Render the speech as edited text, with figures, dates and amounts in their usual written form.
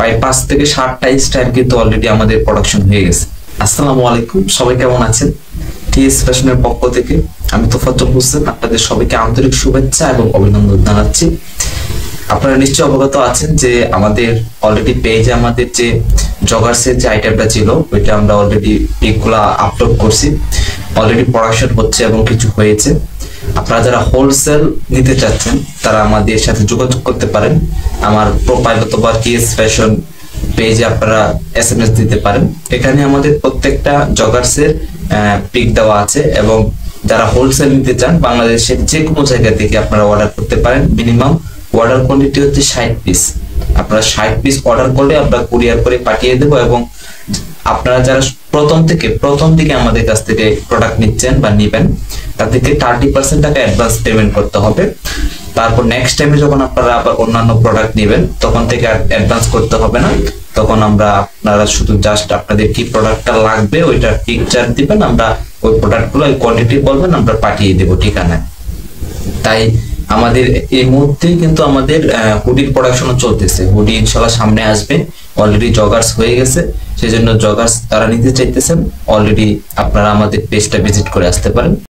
প্রায় 5 থেকে 7টা স্টাইল কিন্তু অলরেডি আমাদের প্রোডাকশন হয়ে গেছে। আসসালামু আলাইকুম, সবাই কেমন আছেন? টিএস ফ্যাশনের পক্ষ থেকে আমি তোফাজ্জল হোসেন আপনাদের সবাইকে আন্তরিক শুভেচ্ছা এবং অভিনন্দন জানাচ্ছি। আপনারা নিশ্চয়ই অবগত আছেন যে আমাদের অলরেডি পেজে আমাদের যে জগার্সের যে আইটেমটা ছিল ওইটা আমরা অলরেডি পিকগুলা আপলোড করছি, অলরেডি প্রোডাকশন হচ্ছে এবং কিছু হয়েছে। আপনারা যারা হোলসেল নিতে চাচ্ছেন তারা আমাদের সাথে যোগাযোগ করতে পারেন। আমার প্রোফাইল অথবা টিএস ফ্যাশন পেজে আপনারা এসএমএস দিতে পারেন। এখানে আমাদের প্রত্যেকটা জগার্সের পিক দেওয়া আছে এবং যারা হোলসেল নিতে চান বাংলাদেশের যে কোনো জায়গা থেকে আপনারা অর্ডার করতে পারেন। মিনিমাম অর্ডার কোয়ান্টিটি হচ্ছে 60 পিস। আপনারা 60 পিস অর্ডার করলে আমরা কুরিয়ার করে পাঠিয়ে দেবো এবং আপনারা যারা প্রথম দিকে আমাদের কাছ থেকে প্রোডাক্ট নিচ্ছেন বা নিবেন তাদেরকে 30% টাকা অ্যাডভান্স পেমেন্ট করতে হবে। তারপর নেক্সট টাইমে যখন আপনারা আবার অন্যান্য প্রোডাক্ট নেবেন তখন থেকে আর অ্যাডভান্স করতে হবে না। তখন আপনারা শুধু জাস্ট আপনাদের কি প্রোডাক্টটা লাগবে ওইটা পিকচার দিবেন, আমরা ওই প্রোডাক্টগুলো ওই কোয়ান্টিটি বলবেন, আমরা পাঠিয়ে দেবো ঠিকানায়। তাই আমাদের এই মুহূর্তে কিন্তু আমাদের হুডির প্রোডাকশনও চলতেছে। হুডি ইনশাআল্লাহ সামনে আসবে, অলরেডি জগার্স হয়ে গেছে, সেজন্য জগার্স তারা নিতে চাইতেছেন অলরেডি আপনারা আমাদের পেজটা ভিজিট করে আসতে পারেন।